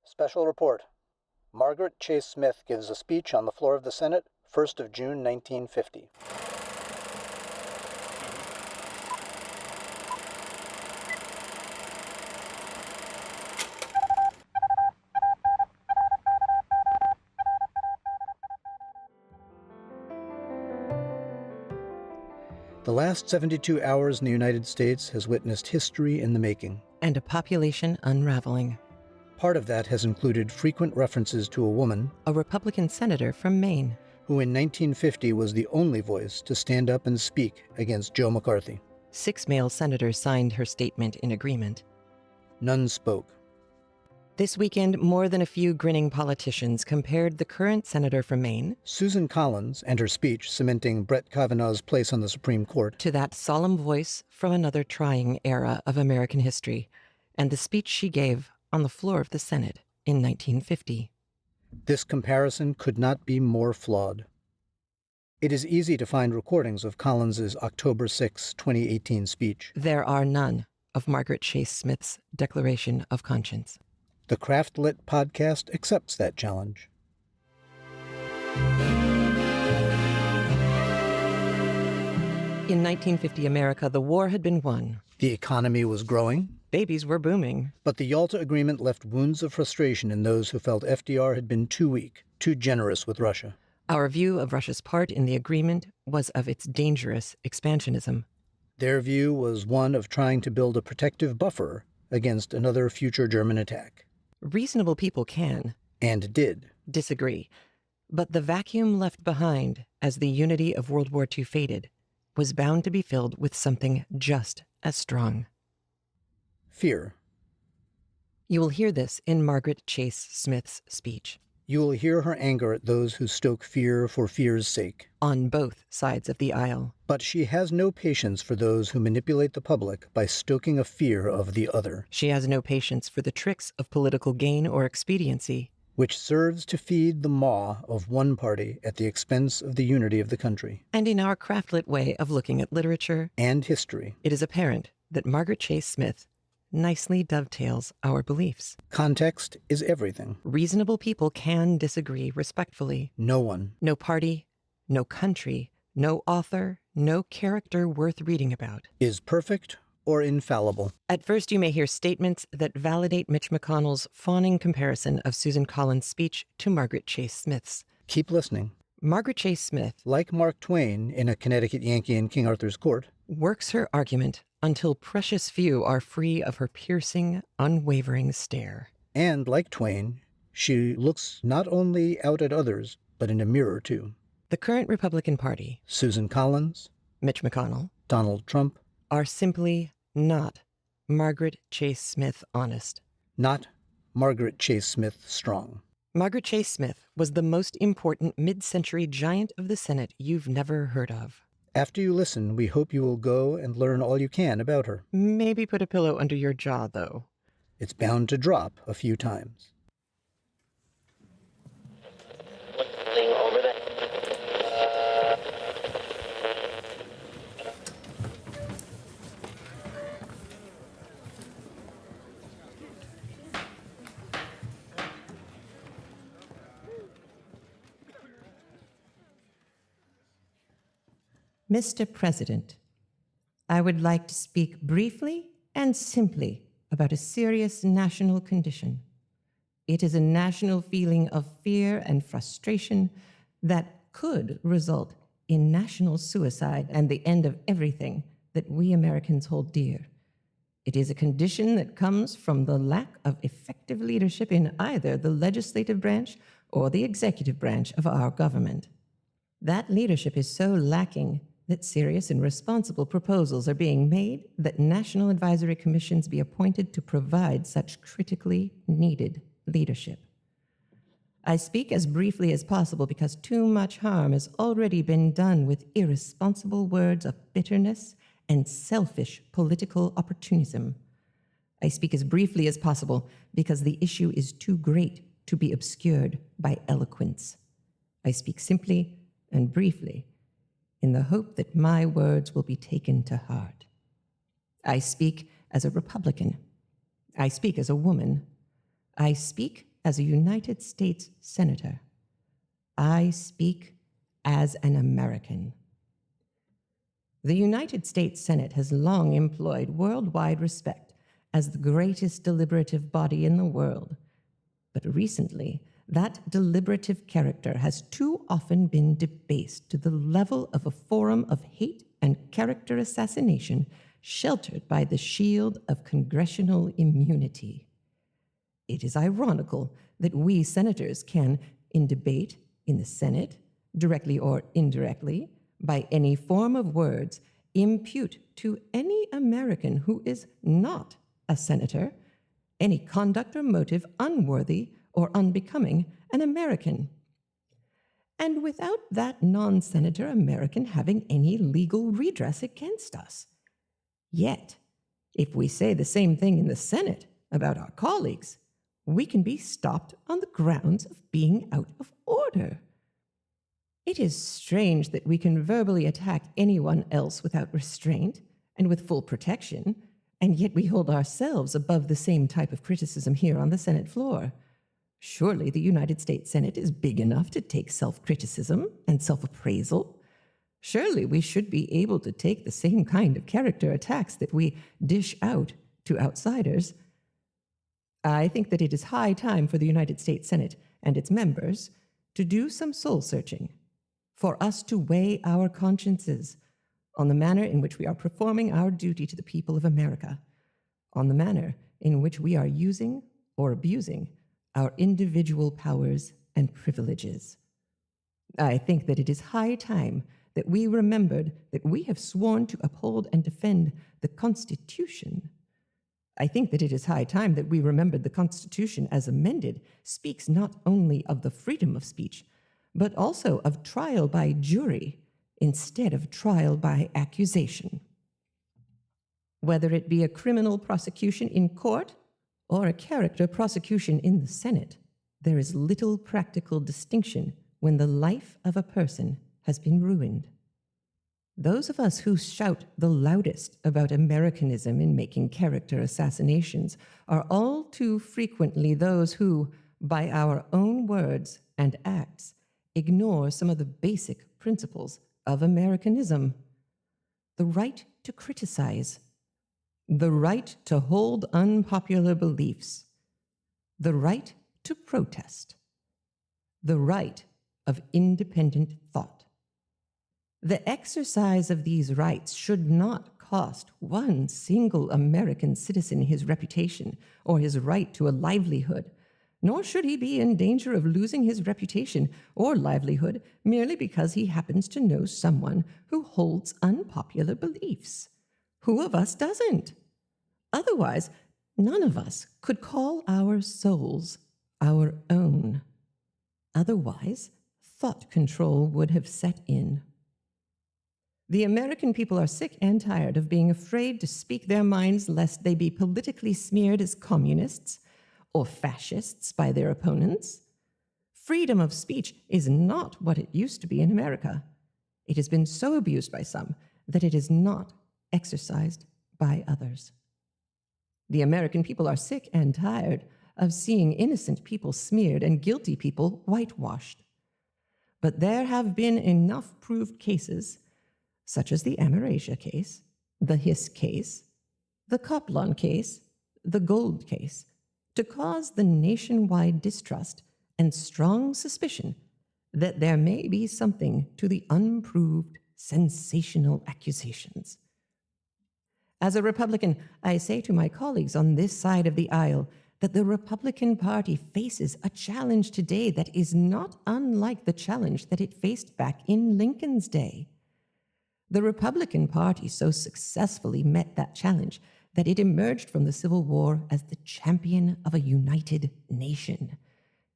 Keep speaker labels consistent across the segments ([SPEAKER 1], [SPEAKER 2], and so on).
[SPEAKER 1] Special report. Margaret Chase Smith gives a speech on the floor of the Senate, 1st of June, 1950. The last 72 hours in the United States has witnessed history in the making.
[SPEAKER 2] And a population unraveling.
[SPEAKER 1] Part of that has included frequent references to a woman,
[SPEAKER 2] A Republican senator from Maine,
[SPEAKER 1] who in 1950 was the only voice to stand up and speak against Joe McCarthy.
[SPEAKER 2] 6 male senators signed her statement in agreement.
[SPEAKER 1] None spoke.
[SPEAKER 2] This weekend, more than a few grinning politicians compared the current senator from Maine,
[SPEAKER 1] Susan Collins, and her speech cementing Brett Kavanaugh's place on the Supreme Court,
[SPEAKER 2] to that solemn voice from another trying era of American history, and the speech she gave on the floor of the Senate in 1950.
[SPEAKER 1] This comparison could not be more flawed. It is easy to find recordings of Collins's October 6, 2018 speech.
[SPEAKER 2] There are none of Margaret Chase Smith's Declaration of Conscience.
[SPEAKER 1] The CraftLit podcast accepts that challenge.
[SPEAKER 2] In 1950 America, the war had been won.
[SPEAKER 1] The economy was growing,
[SPEAKER 2] Babies were booming.
[SPEAKER 1] but the Yalta Agreement left wounds of frustration in those who felt FDR had been too weak, too generous with Russia.
[SPEAKER 2] Our view of Russia's part in the agreement was of its dangerous expansionism.
[SPEAKER 1] Their view was one of trying to build a protective buffer against another future German attack.
[SPEAKER 2] Reasonable people can
[SPEAKER 1] And did.
[SPEAKER 2] disagree, but the vacuum left behind as the unity of World War II faded was bound to be filled with something just as strong.
[SPEAKER 1] Fear.
[SPEAKER 2] You will hear this in Margaret Chase Smith's speech.
[SPEAKER 1] You will hear her anger at those who stoke fear for fear's sake.
[SPEAKER 2] On both sides of the aisle.
[SPEAKER 1] But she has no patience for those who manipulate the public by stoking a fear of the other,
[SPEAKER 2] She has no patience for the tricks of political gain or expediency.
[SPEAKER 1] which serves to feed the maw of one party at the expense of the unity of the country.
[SPEAKER 2] And in our CraftLit way of looking at literature,
[SPEAKER 1] And history.
[SPEAKER 2] it is apparent that Margaret Chase Smith nicely dovetails our beliefs.
[SPEAKER 1] Context is everything.
[SPEAKER 2] Reasonable people can disagree respectfully.
[SPEAKER 1] No one.
[SPEAKER 2] No party, no country, no author, no character worth reading about.
[SPEAKER 1] Is perfect or infallible.
[SPEAKER 2] At first, you may hear statements that validate Mitch McConnell's fawning comparison of Susan Collins' speech to Margaret Chase Smith's.
[SPEAKER 1] Keep listening.
[SPEAKER 2] Margaret Chase Smith
[SPEAKER 1] Like Mark Twain in A Connecticut Yankee in King Arthur's Court,
[SPEAKER 2] works her argument until precious few are free of her piercing, unwavering stare.
[SPEAKER 1] and like Twain, she looks not only out at others, but in a mirror too.
[SPEAKER 2] The current Republican Party,
[SPEAKER 1] Susan Collins,
[SPEAKER 2] Mitch McConnell,
[SPEAKER 1] Donald Trump,
[SPEAKER 2] are simply not Margaret Chase Smith honest.
[SPEAKER 1] not Margaret Chase Smith strong.
[SPEAKER 2] Margaret Chase Smith was the most important mid-century giant of the Senate you've never heard of.
[SPEAKER 1] After you listen, we hope you will go and learn all you can about her.
[SPEAKER 2] Maybe put a pillow under your jaw, though.
[SPEAKER 1] It's bound to drop a few times.
[SPEAKER 3] Mr. President, I would like to speak briefly and simply about a serious national condition. It is a national feeling of fear and frustration that could result in national suicide and the end of everything that we Americans hold dear. It is a condition that comes from the lack of effective leadership in either the legislative branch or the executive branch of our government. That leadership is so lacking that serious and responsible proposals are being made that national advisory commissions be appointed to provide such critically needed leadership. I speak as briefly as possible because too much harm has already been done with irresponsible words of bitterness and selfish political opportunism. I speak as briefly as possible because the issue is too great to be obscured by eloquence. I speak simply and briefly in the hope that my words will be taken to heart. I speak as a Republican. I speak as a woman. I speak as a United States Senator. I speak as an American. The United States Senate has long employed worldwide respect as the greatest deliberative body in the world. But recently, that deliberative character has too often been debased to the level of a forum of hate and character assassination sheltered by the shield of congressional immunity. It is ironical that we senators can, in debate, in the Senate, directly or indirectly, by any form of words, impute to any American who is not a senator any conduct or motive unworthy or unbecoming an American, and without that non-senator American having any legal redress against us. Yet, if we say the same thing in the Senate about our colleagues, we can be stopped on the grounds of being out of order. It is strange that we can verbally attack anyone else without restraint and with full protection, and yet we hold ourselves above the same type of criticism here on the Senate floor. Surely the United States Senate is big enough to take self-criticism and self-appraisal. Surely we should be able to take the same kind of character attacks that we dish out to outsiders. I think that it is high time for the United States Senate and its members to do some soul-searching, for us to weigh our consciences on the manner in which we are performing our duty to the people of America, on the manner in which we are using or abusing our individual powers and privileges. I think that it is high time that we remembered that we have sworn to uphold and defend the Constitution. I think that it is high time that we remembered the Constitution as amended speaks not only of the freedom of speech, but also of trial by jury instead of trial by accusation. Whether it be a criminal prosecution in court or a character prosecution in the Senate, there is little practical distinction when the life of a person has been ruined. Those of us who shout the loudest about Americanism in making character assassinations are all too frequently those who, by our own words and acts, ignore some of the basic principles of Americanism: the right to criticize, the right to hold unpopular beliefs, the right to protest, the right of independent thought. The exercise of these rights should not cost one single American citizen his reputation or his right to a livelihood, nor should he be in danger of losing his reputation or livelihood merely because he happens to know someone who holds unpopular beliefs. Who of us doesn't? Otherwise, none of us could call our souls our own. Otherwise, thought control would have set in. The American people are sick and tired of being afraid to speak their minds lest they be politically smeared as communists or fascists by their opponents. Freedom of speech is not what it used to be in America. It has been so abused by some that it is not exercised by others. The American people are sick and tired of seeing innocent people smeared and guilty people whitewashed. But there have been enough proved cases, such as the Amerasia case, the Hiss case, the Coplon case, the Gold case, to cause the nationwide distrust and strong suspicion that there may be something to the unproved, sensational accusations. As a Republican, I say to my colleagues on this side of the aisle that the Republican Party faces a challenge today that is not unlike the challenge that it faced back in Lincoln's day. The Republican Party so successfully met that challenge that it emerged from the Civil War as the champion of a united nation,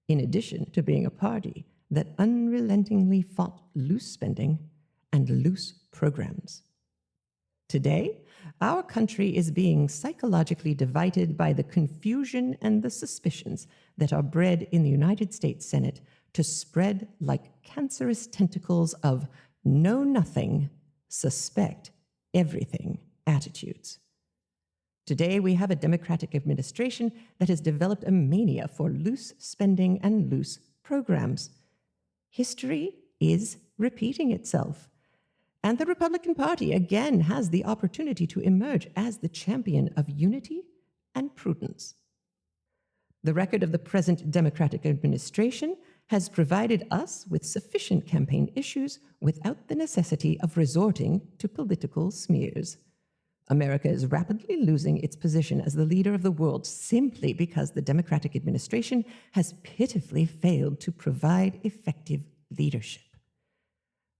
[SPEAKER 3] in addition to being a party that unrelentingly fought loose spending and loose programs. Today, our country is being psychologically divided by the confusion and the suspicions that are bred in the United States Senate to spread like cancerous tentacles of know nothing, suspect everything attitudes.
[SPEAKER 2] Today, we have a Democratic administration that has developed a mania for loose spending and loose programs. History is repeating itself. And the Republican Party again has the opportunity to emerge as the champion of unity and prudence. The record of the present Democratic administration has provided us with sufficient campaign issues without the necessity of resorting to political smears. America is rapidly losing its position as the leader of the world simply because the Democratic administration has pitifully failed to provide effective leadership.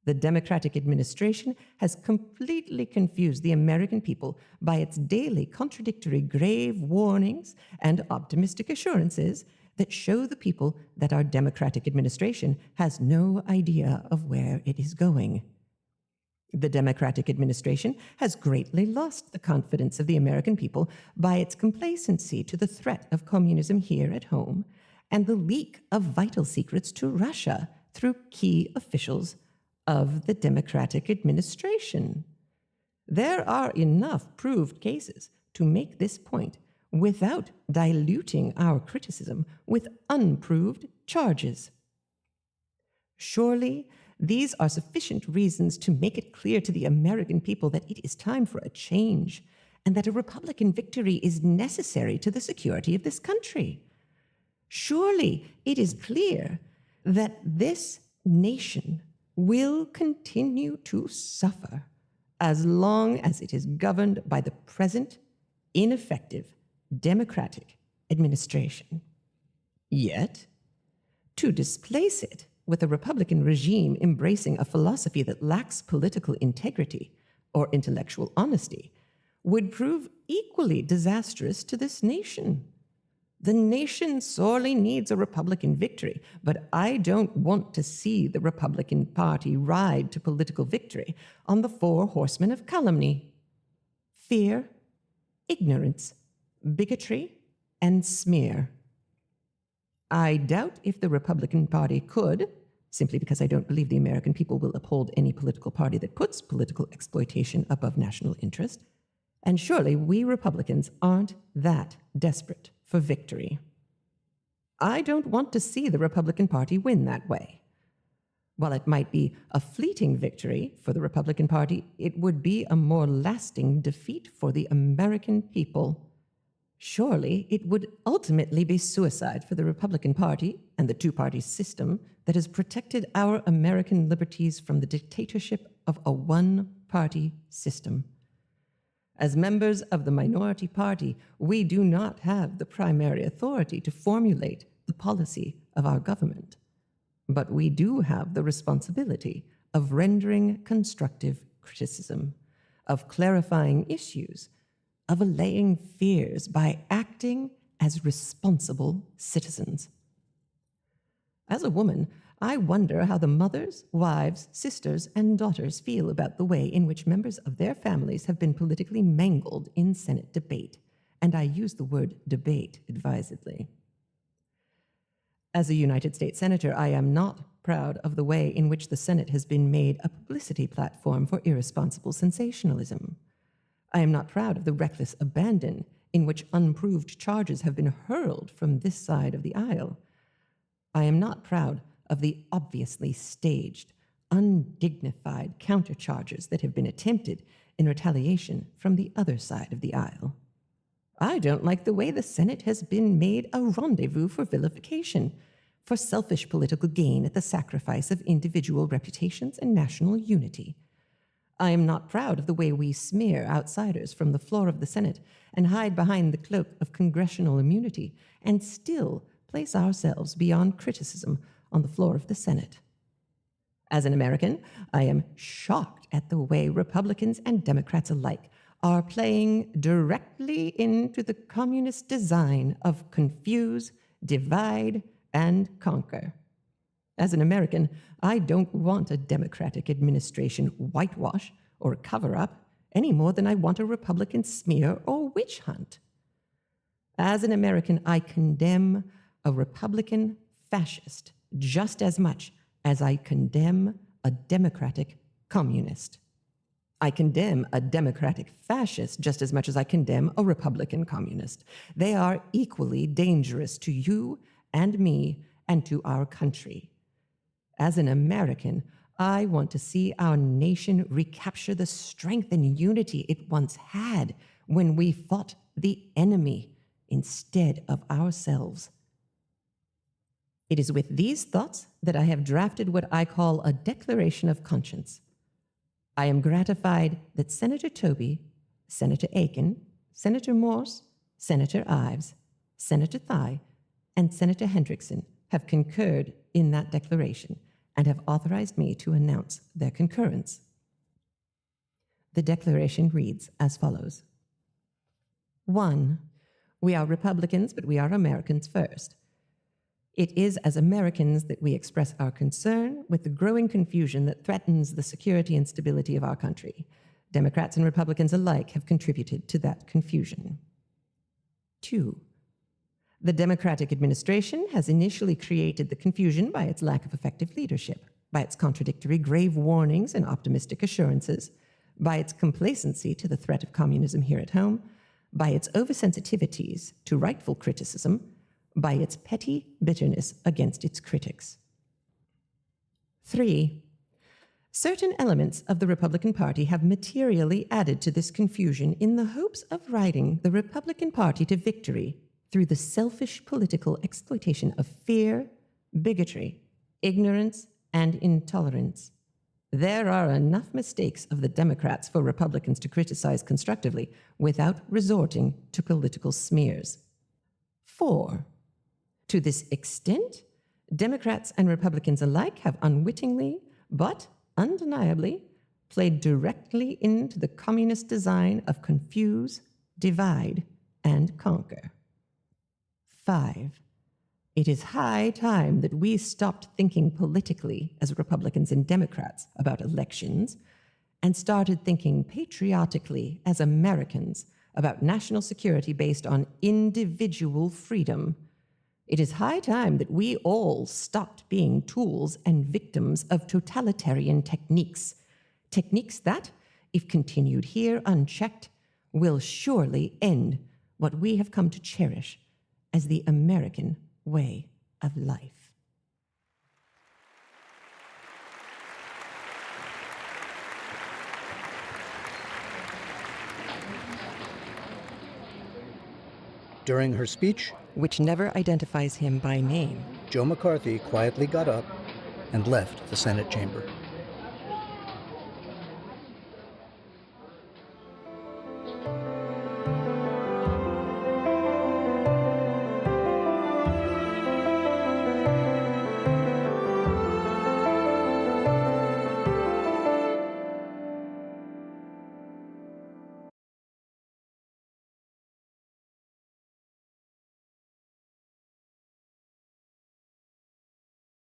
[SPEAKER 2] The Democratic administration has completely confused the American people by its daily contradictory grave warnings and optimistic assurances that show the people that our Democratic administration has no idea of where it is going. The Democratic administration has greatly lost the confidence of the American people by its complacency to the threat of communism here at home and the leak of vital secrets to Russia through key officials of the Democratic administration. There are enough proved cases to make this point without diluting our criticism with unproved charges. Surely, these are sufficient reasons to make it clear to the American people that it is time for a change and that a Republican victory is necessary to the security of this country. Surely, it is clear that this nation will continue to suffer as long as it is governed by the present ineffective Democratic administration. Yet, to displace it with a Republican regime embracing a philosophy that lacks political integrity or intellectual honesty would prove equally disastrous to this nation. The nation sorely needs a Republican victory, but I don't want to see the Republican Party ride to political victory on the four horsemen of calumny: fear, ignorance, bigotry, and smear. I doubt if the Republican Party could, simply because I don't believe the American people will uphold any political party that puts political exploitation above national interest, and surely we Republicans aren't that desperate for victory. I don't want to see the Republican Party win that way. While it might be a fleeting victory for the Republican Party, it would be a more lasting defeat for the American people. Surely it would ultimately be suicide for the Republican Party and the two-party system that has protected our American liberties from the dictatorship of a one-party system. As members of the minority party, we do not have the primary authority to formulate the policy of our government, but we do have the responsibility of rendering constructive criticism, of clarifying issues, of allaying fears by acting as responsible citizens. As a woman, I wonder how the mothers, wives, sisters, and daughters feel about the way in which members of their families have been politically mangled in Senate debate, and I use the word debate advisedly. As a United States Senator, I am not proud of the way in which the Senate has been made a publicity platform for irresponsible sensationalism. I am not proud of the reckless abandon in which unproved charges have been hurled from this side of the aisle. I am not proud of the obviously staged, undignified countercharges that have been attempted in retaliation from the other side of the aisle. I don't like the way the Senate has been made a rendezvous for vilification, for selfish political gain at the sacrifice of individual reputations and national unity. I am not proud of the way we smear outsiders from the floor of the Senate and hide behind the cloak of congressional immunity and still place ourselves beyond criticism on the floor of the Senate. As an American, I am shocked at the way Republicans and Democrats alike are playing directly into the communist design of confuse, divide, and conquer. As an American, I don't want a Democratic administration whitewash or cover-up any more than I want a Republican smear or witch hunt. As an American, I condemn a Republican fascist just as much as I condemn a Democratic communist. I condemn a democratic fascist just as much as I condemn a Republican communist. They are equally dangerous to you and me and to our country. As an American, I want to see our nation recapture the strength and unity it once had when we fought the enemy instead of ourselves. It is with these thoughts that I have drafted what I call a declaration of conscience. I am gratified that Senator Toby, Senator Aiken, Senator Morse, Senator Ives, Senator Thye, and Senator Hendrickson have concurred in that declaration and have authorized me to announce their concurrence. The declaration reads as follows. 1. We are Republicans, but we are Americans first. It is as Americans that we express our concern with the growing confusion that threatens the security and stability of our country. Democrats and Republicans alike have contributed to that confusion. 2. The Democratic administration has initially created the confusion by its lack of effective leadership, by its contradictory grave warnings and optimistic assurances, by its complacency to the threat of communism here at home, by its oversensitivities to rightful criticism, by its petty bitterness against its critics. 3. Certain elements of the Republican Party have materially added to this confusion in the hopes of riding the Republican Party to victory through the selfish political exploitation of fear, bigotry, ignorance, and intolerance. There are enough mistakes of the Democrats for Republicans to criticize constructively without resorting to political smears. 4. To this extent, Democrats and Republicans alike have unwittingly, but undeniably, played directly into the communist design of confuse, divide, and conquer. 5. It is high time that we stopped thinking politically as Republicans and Democrats about elections and started thinking patriotically as Americans about national security based on individual freedom. It is high time that we all stopped being tools and victims of totalitarian techniques, techniques that, if continued here unchecked, will surely end what we have come to cherish as the American way of life.
[SPEAKER 1] During her speech,
[SPEAKER 2] Which never identifies him by name,
[SPEAKER 1] Joe McCarthy quietly got up and left the Senate chamber.